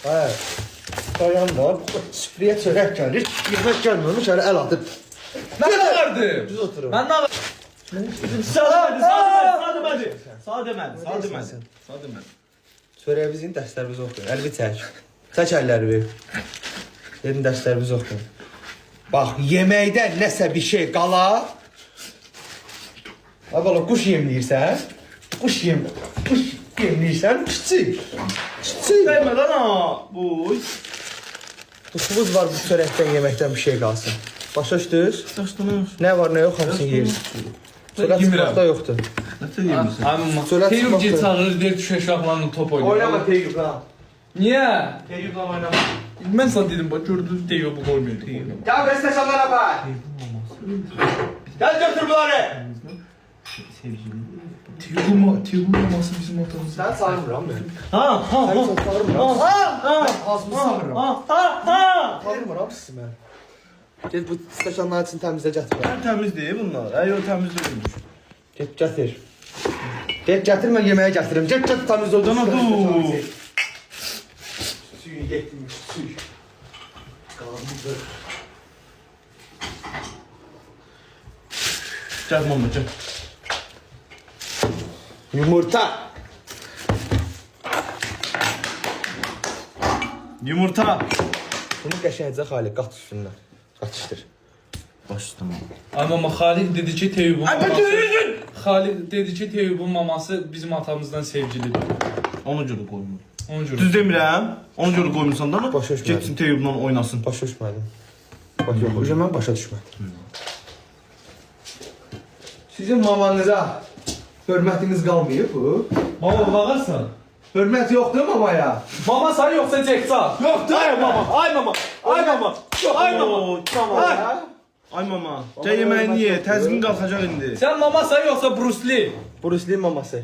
Hayır. Dayan var. Süfreye çörek gelir. Yemek gelmemiş. Şöyle el atıp. Ben ne vardı? Düz oturun. Ben ne var? Sağ demedi. Söyle bizim derslerimizi okuyun. Elbi çək. Çək əlləri. Dedim derslerimizi okuyun. Bak yeməkdə nəsə bir şey qala. Ha bala kuş yemləyirsən. Kuş yemləyirsən. Kiçik. Deme lan ha. Bu. Tuşumuz var bu çörəkdən yeməkdən bir şey qalsın. Başa düşdünüz? Nə var nə yox hamısını yeriz. Çörək çıxmaqda yoxdur. Nasıl yemiyorsun? Çörək Teyyub çıxmaqda. git çağırır der düşen şahlarını top oynuyor. Oynama Teyyub lan. Niye? Teyyub lan oynama. Ben sana dedim bak gördünüz Teyyub'u koymuyor. Teyyub. Gel besleşanlara bak. Gel götür bunları. Teyyub'un maması bizim ortamızda. Sen sarmıram ben. Ha. Sen çok sarmıram. Ben azmı sarmıram. Sarmıram sizi ben. Get bu steşanlar için təmizlə gətir. Temiz değil bunlar. Eğer temiz değilmiş. Get gətir. Get gətir mən yeməyə gətirim. Get təmiz oldu. Dana dur. Suyu getirmiş. Suyu. Qaldı. Gel mama gel. Yumurta. Yumurta. Bunu qəşəngcə xali qat üstündən. Qatışdır. Baş tamam. Ama Halil dedi ki Teyyub'un Ay ben maması. dönüyorum. Halil dedi ki Teyyub'un maması bizim atamızdan sevgilidir. Ona göre koymuyor. Onun göre. Düz demirəm. Ona göre koymuşsan da Başa düşmədim. getsin Teyyub'la oynasın. Başa düşmədim. Bak yox, o mən başa düşmədim. Sizin mamanıza hörmətiniz qalmayıb bu? Mama bakarsan. Hörmət yoxdur mamaya? Mama sen yoksa Ceksa. Yoxdur. Ay mama. Ay mama. Ay mama. Ay mama. Ay. Ha? Ay mama. Gel yemeğini ye. Təzmin qalxacaq indi. Sen mama sen yoksa Bruce Lee. Bruce Lee maması.